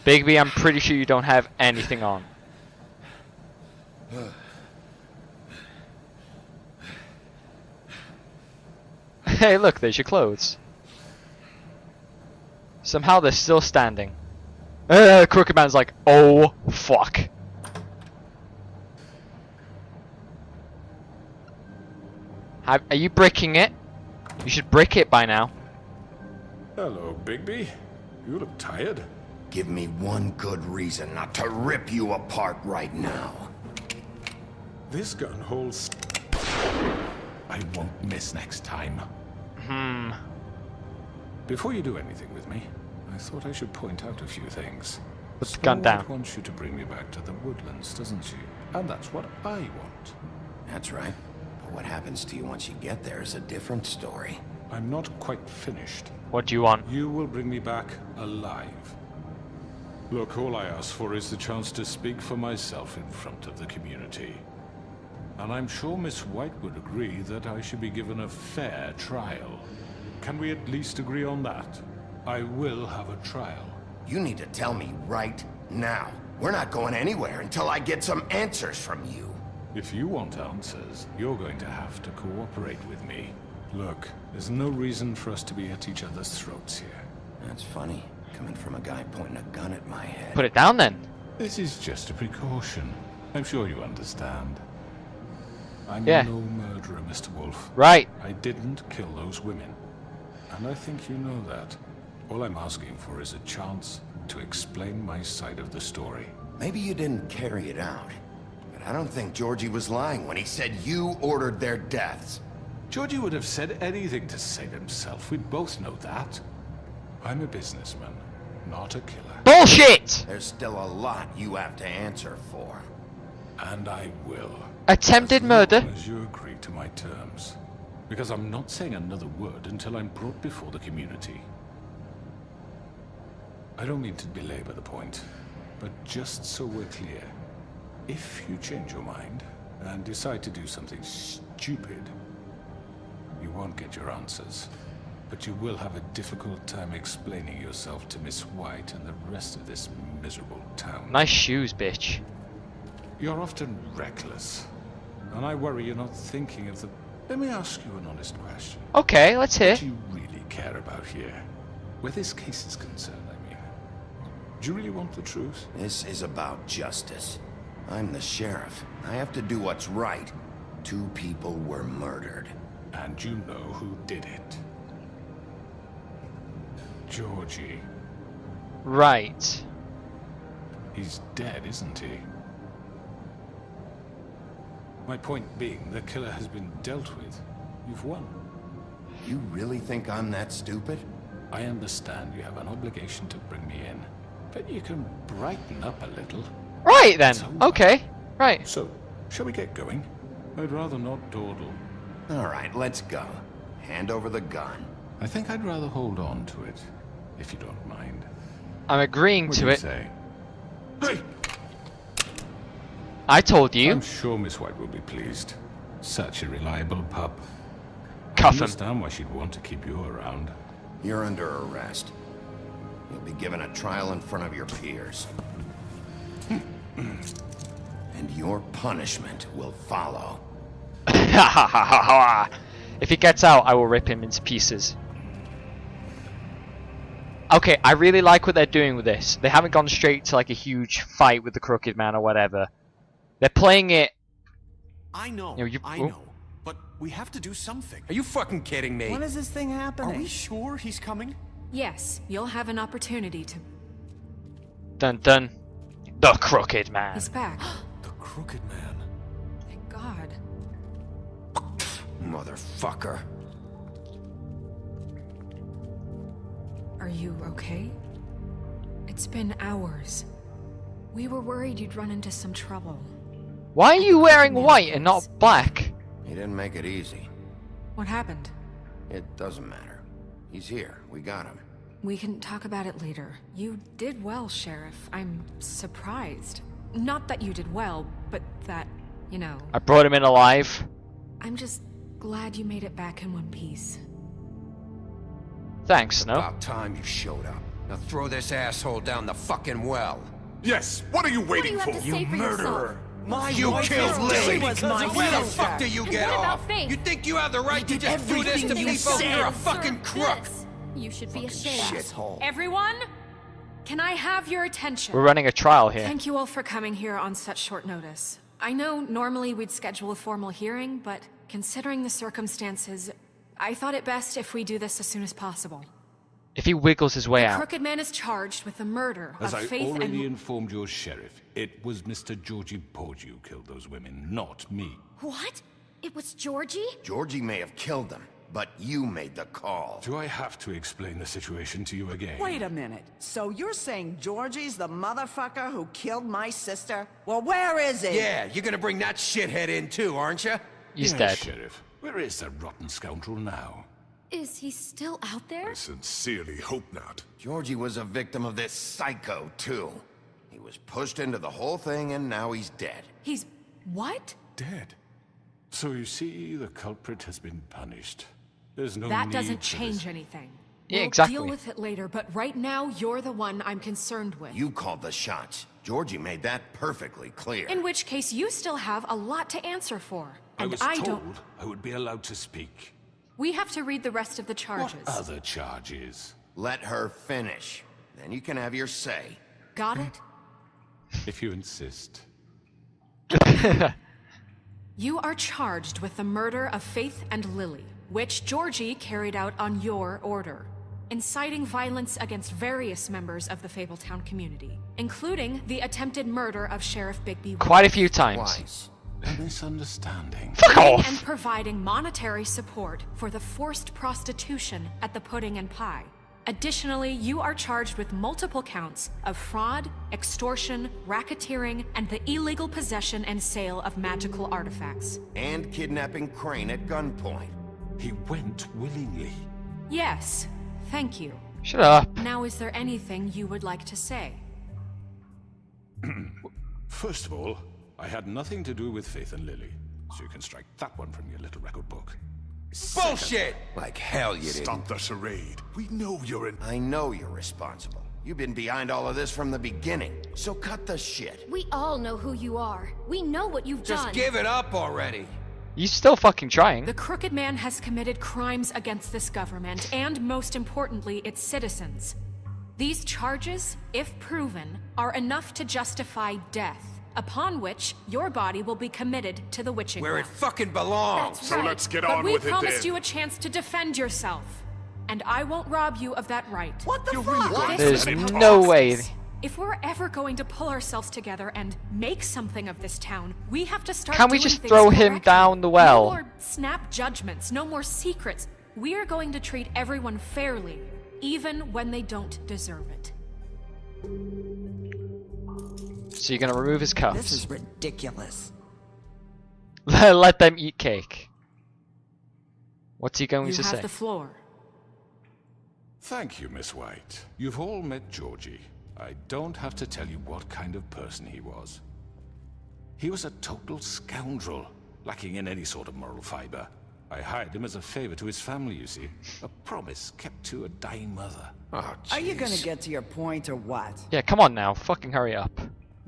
Bigby, I'm pretty sure you don't have anything on. Hey, look, there's your clothes. Somehow they're still standing. Crooked Man's like, oh, fuck. Are you bricking it? You should brick it by now. Hello, Bigby. You look tired. Give me one good reason not to rip you apart right now. This gun holds... I won't miss next time. Before you do anything with me, I thought I should point out a few things. Put the gun down. Snow White wants you to bring me back to the woodlands, doesn't she? And that's what I want. That's right. But what happens to you once you get there is a different story. I'm not quite finished. What do you want? You will bring me back alive. Look, all I ask for is the chance to speak for myself in front of the community. And I'm sure Miss White would agree that I should be given a fair trial. Can we at least agree on that? I will have a trial. You need to tell me right now. We're not going anywhere until I get some answers from you. If you want answers, you're going to have to cooperate with me. Look, there's no reason for us to be at each other's throats here. That's funny, coming from a guy pointing a gun at my head. Put it down then. This is just a precaution. I'm sure you understand. I'm Yeah. no murderer, Mr. Wolf. Right. I didn't kill those women. And I think you know that. All I'm asking for is a chance to explain my side of the story. Maybe you didn't carry it out. But I don't think Georgie was lying when he said you ordered their deaths. Georgie would have said anything to save himself. We both know that. I'm a businessman, not a killer. Bullshit! There's still a lot you have to answer for. And I will. Attempted As murder. long as you agree to my terms. Because I'm not saying another word until I'm brought before the community. I don't mean to belabor the point, but just so we're clear, if you change your mind and decide to do something stupid, you won't get your answers. But you will have a difficult time explaining yourself to Miss White and the rest of this miserable town. Nice shoes, bitch. You're often reckless, and I worry you're not thinking of the... Let me ask you an honest question. Okay, let's hear. What do you really care about here? Where this case is concerned, I mean. Do you really want the truth? This is about justice. I'm the sheriff. I have to do what's right. 2 people were murdered. And you know who did it. Georgie. Right. He's dead, isn't he? My point being, the killer has been dealt with. You've won. You really think I'm that stupid? I understand you have an obligation to bring me in, but you can brighten up a little. Right then. So- Okay. Right. So, shall we get going? I'd rather not dawdle. All right, let's go. Hand over the gun. I think I'd rather hold on to it, if you don't mind. I'm agreeing What to do you it. say? Hey! I told you. I'm sure Miss White will be pleased. Such a reliable pup. I Cuff him. understand why she'd want to keep you around. You're under arrest. You'll be given a trial in front of your peers. And your punishment will follow. If he gets out, I will rip him into pieces. Okay, I really like what they're doing with this. They haven't gone straight to like a huge fight with the Crooked Man or whatever. They're playing it. I know, I oh. know. But we have to do something. Are you fucking kidding me? When is this thing Are happening? we sure he's coming? Yes, you'll have an opportunity to... Dun dun. The Crooked Man. He's back. The Crooked Man. Thank God. Motherfucker. Are you okay? It's been hours. We were worried you'd run into some trouble. Why are you wearing white and not black? He didn't make it easy. What happened? It doesn't matter. He's here. We got him. We can talk about it later. You did well, Sheriff. I'm surprised. Not that you did well, but that, you know... I brought him in alive. I'm just glad you made it back in one piece. Thanks, Snow. About time you showed up. Now throw this asshole down the fucking well. Yes, what are you What do waiting you have for? to say for yourself? My You wife killed is Lily! dead was my Where the sister. fuck do you And get what about off? Faith? You think you have the right to did just do this to everything you people? said. You're a fucking crook! This. You should be ashamed. Shithole. Everyone, can I have your attention? We're running a trial here. Thank you all for coming here on such short notice. I know normally we'd schedule a formal hearing, but considering the circumstances, I thought it best if we do this as soon as possible. If he wiggles his way The out. Crooked Man is charged with the murder As of I Faith already and... informed your sheriff, it was Mr. Georgie Porgy who killed those women, not me. What? It was Georgie? Georgie may have killed them, but you made the call. Do I have to explain the situation to you again? Wait a minute. So you're saying Georgie's the motherfucker who killed my sister? Well, where is he? Yeah, you're gonna bring that shithead in too, aren't you? He's Yes, dead. Sheriff. Where is that rotten scoundrel now? Is he still out there? I sincerely hope not. Georgie was a victim of this psycho, too. He was pushed into the whole thing, and now he's dead. He's... what? Dead. So you see, the culprit has been punished. There's no That need doesn't for change this. anything. Yeah, We'll exactly. deal with it later, but right now, you're the one I'm concerned with. You called the shots. Georgie made that perfectly clear. In which case, you still have a lot to answer for. I And was I told don't... I would be allowed to speak. We have to read the rest of the What charges. other charges? Let her finish. Then you can have your say. Got it? If you insist. You are charged with the murder of Faith and Lily, which Georgie carried out on your order, inciting violence against various members of the Fabletown community, including the attempted murder of Sheriff Bigby Quite a few times. Twice. A misunderstanding. Fuck off! and providing monetary support for the forced prostitution at the Pudding and Pie. Additionally, you are charged with multiple counts of fraud, extortion, racketeering, and the illegal possession and sale of magical artifacts. And kidnapping Crane at gunpoint. He went willingly. Yes, thank you. Shut up. Now, is there anything you would like to say? First of all, I had nothing to do with Faith and Lily, so you can strike that one from your little record book. Bullshit! Like hell you didn't. Stop the charade. We know you're in. I know you're responsible. You've been behind all of this from the beginning, so cut the shit. We all know who you are. We know what you've Just done. give it up already. You're still fucking trying. The Crooked Man has committed crimes against this government and, most importantly, its citizens. These charges, if proven, are enough to justify death, upon which your body will be committed to the witching Where it well. fucking belongs. That's So right. let's get But on we with it promised then. you a chance to defend yourself, and I won't rob you of that right. What the You're fuck? really going There's for that no way. If we're ever going to pull ourselves together and make something of this town, we have to start Can't we doing just things throw him correctly. down the well? No more snap judgments, no more secrets. We are going to treat everyone fairly, even when they don't deserve it. So you're gonna remove his This cuffs. is ridiculous. Let them eat cake. What's he going You to have say? the floor. Thank you, Miss White. You've all met Georgie. I don't have to tell you what kind of person he was. He was a total scoundrel, lacking in any sort of moral fiber. I hired him as a favor to his family, you see. A promise kept to a dying mother. Oh, Are you jeez. gonna get to your point or what? Yeah, come on now. Fucking hurry up.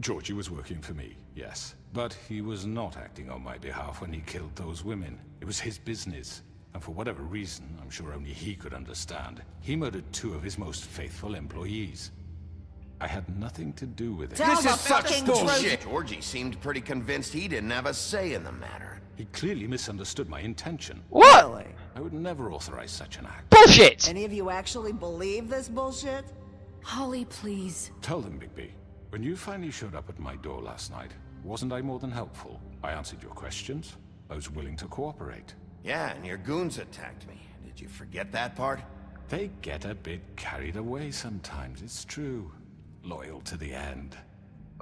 Georgie was working for me, yes. But he was not acting on my behalf when he killed those women. It was his business. And for whatever reason, I'm sure only he could understand, he murdered 2 of his most faithful employees. I had nothing to do with it. Tell This the is such fucking bullshit. Georgie seemed pretty convinced he didn't have a say in the matter. He clearly misunderstood my intention. What? Really? I would never authorize such an act. Bullshit! Any of you actually believe this bullshit? Holly, please. Tell them, Bigby. When you finally showed up at my door last night, wasn't I more than helpful? I answered your questions. I was willing to cooperate. Yeah, and your goons attacked me. Did you forget that part? They get a bit carried away sometimes, it's true. Loyal to the end.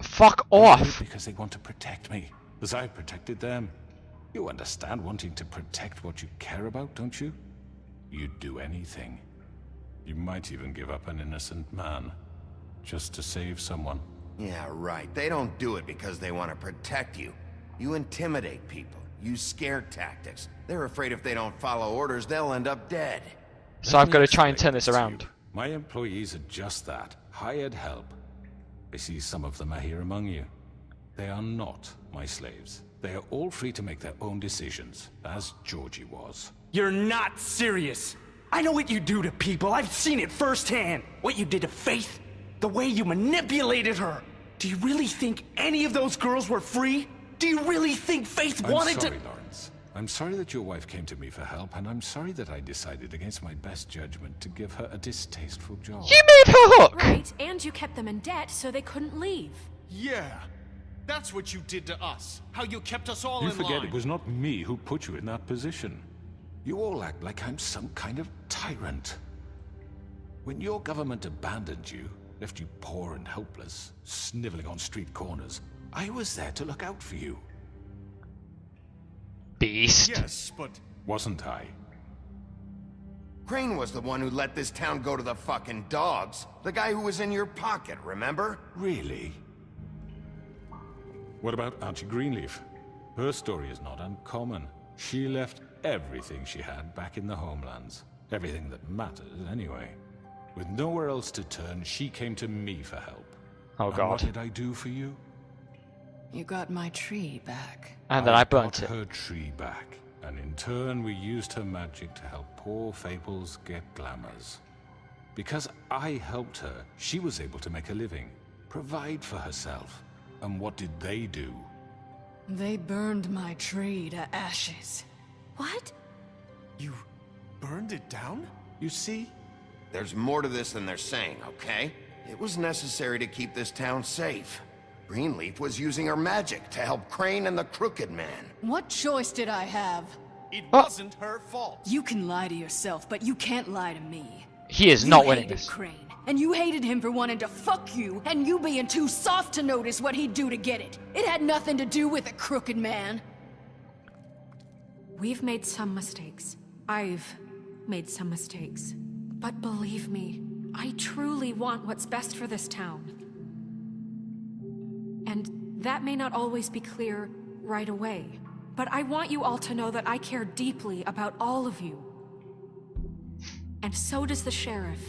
Fuck They do it off. because they want to protect me, as I protected them. You understand wanting to protect what you care about, don't you? You'd do anything. You might even give up an innocent man, just to save someone. Yeah, right. They don't do it because they want to protect you. You intimidate people, use scare tactics. They're afraid if they don't follow orders, they'll end up dead. So I've got to try and turn this around. My employees are just that, hired help. I see some of them are here among you. They are not my slaves. They are all free to make their own decisions, as Georgie was. You're not serious. I know what you do to people. I've seen it firsthand. What you did to Faith. The way you manipulated her. Do you really think any of those girls were free? Do you really think Faith wanted I'm sorry, to— Lawrence. I'm sorry that your wife came to me for help, and I'm sorry that I decided against my best judgment to give her a distasteful job. You made her hook! Right, and you kept them in debt so they couldn't leave. Yeah. That's what you did to us. How you kept us all You in forget line. it was not me who put you in that position. You all act like I'm some kind of tyrant. When your government abandoned you, left you poor and helpless, sniveling on street corners, I was there to look out for you. Beast. Yes, but Wasn't I? Crane was the one who let this town go to the fucking dogs. The guy who was in your pocket, remember? Really? What about Auntie Greenleaf? Her story is not uncommon. She left everything she had back in the homelands. Everything that mattered, anyway. With nowhere else to turn, she came to me for help. Oh And what god. did I do for you? You got my tree back. And then I got burnt it. her tree back, and in turn we used her magic to help poor Fables get glamours. Because I helped her, she was able to make a living, provide for herself. And what did they do? They burned my tree to ashes. What? you burned it down? You see? There's more to this than they're saying, okay? It was necessary to keep this town safe. Greenleaf was using her magic to help Crane and the Crooked Man. What choice did I have? It wasn't her fault. You can lie to yourself, but you can't lie to me. He is You not winning hated this. Crane, and you hated him for wanting to fuck you, and you being too soft to notice what he'd do to get it. It had nothing to do with the Crooked Man. We've made some mistakes. I've made some mistakes. But believe me, I truly want what's best for this town. And that may not always be clear right away. But I want you all to know that I care deeply about all of you. And so does the sheriff.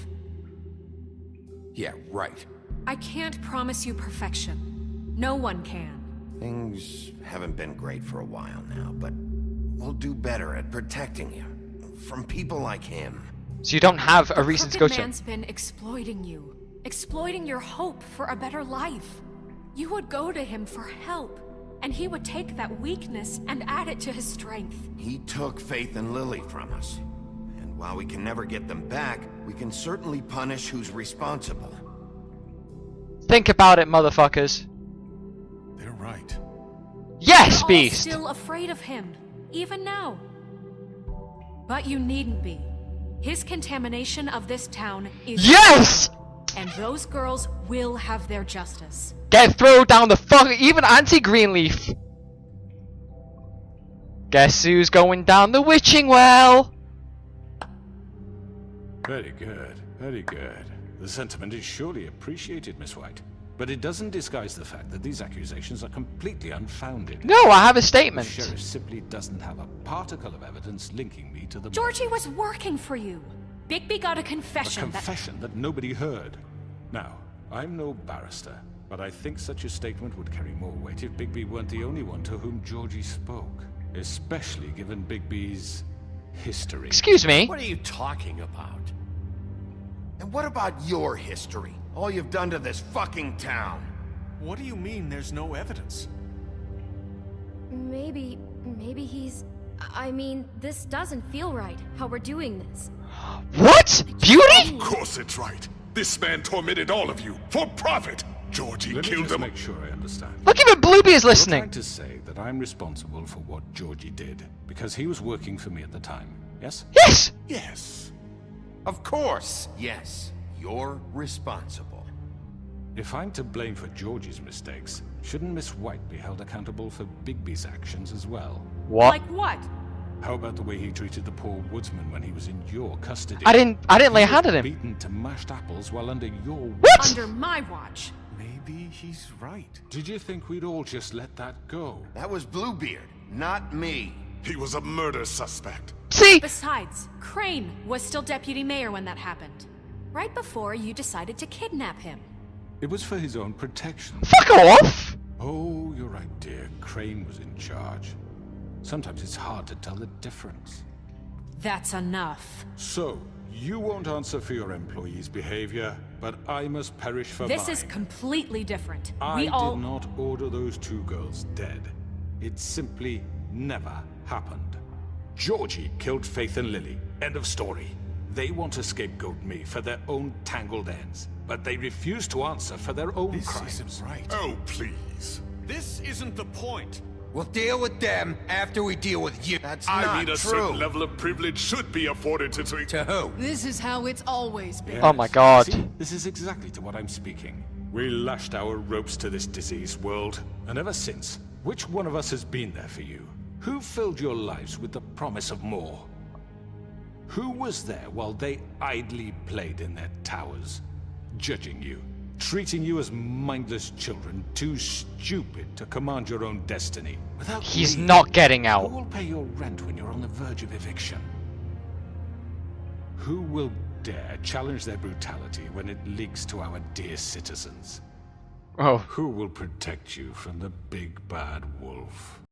Yeah, right. I can't promise you perfection. No one can. Things haven't been great for a while now, but we'll do better at protecting you. From people like him. So you don't have a reason to go Crooked to him. Man's been exploiting you. Exploiting your hope for a better life. You would go to him for help. And he would take that weakness and add it to his strength. He took Faith and Lily from us. And while we can never get them back, we can certainly punish who's responsible. Think about it, motherfuckers. They're right. Yes, You're all Beast! still afraid of him, even now. But you needn't be. His contamination of this town is... Yes! And those girls will have their justice. Get thrown down the fuck. Even Auntie Greenleaf. Guess who's going down the witching well? Very good, very good. The sentiment is surely appreciated, Miss White. But it doesn't disguise the fact that these accusations are completely unfounded. No, I have a The statement. sheriff simply doesn't have a particle of evidence linking me to the Georgie murders. was working for you. Bigby got a A confession confession that nobody heard. Now, I'm no barrister, but I think such a statement would carry more weight if Bigby weren't the only one to whom Georgie spoke. Especially given Bigby's history. Excuse me. What are you talking about? And what about your history? All you've done to this fucking town? What do you mean there's no evidence? Maybe he's... I mean, this doesn't feel right, how we're doing this. What? Beauty? Of course it's right. This man tormented all of you for profit. Georgie Let me killed just them. make sure I understand. Look, even Blueby is You're listening. trying to say that I'm responsible for what Georgie did because he was working for me at the time, yes? Yes! Yes. Of course, yes. You're responsible. If I'm to blame for Georgie's mistakes, shouldn't Miss White be held accountable for Bigby's actions as well? What? Like what? How about the way he treated the poor woodsman when he was in your custody? I didn't lay a He hand was on him. beaten to mashed apples while under your What? Under my watch. Maybe he's right. Did you think we'd all just let that go? That was Bluebeard, not me. He was a murder suspect. See? Besides, Crane was still deputy mayor when that happened. right before you decided to kidnap him. It was for his own protection. Fuck off! Oh, you're right, dear. Crane was in charge. Sometimes it's hard to tell the difference. That's enough. So, you won't answer for your employees' behavior, but I must perish for This mine. is completely different. I We all... did not order those 2 girls dead. It simply never happened. Georgie killed Faith and Lily. End of story. They want to scapegoat me for their own tangled ends, but they refuse to answer for their own crimes. This isn't right. Oh, please. This isn't the point. We'll deal with them after we deal with you. That's I not mean, a true. certain level of privilege should be afforded to... To who? This is how it's always been. Oh my god. See, this is exactly to what I'm speaking. We lashed our ropes to this diseased world, and ever since, which one of us has been there for you? Who filled your lives with the promise of more? Who was there while they idly played in their towers, judging you, treating you as mindless children, too stupid to command your own destiny? Without He's me, not getting out. Who will pay your rent when you're on the verge of eviction? Who will dare challenge their brutality when it leaks to our dear citizens? Oh. Who will protect you from the big bad wolf?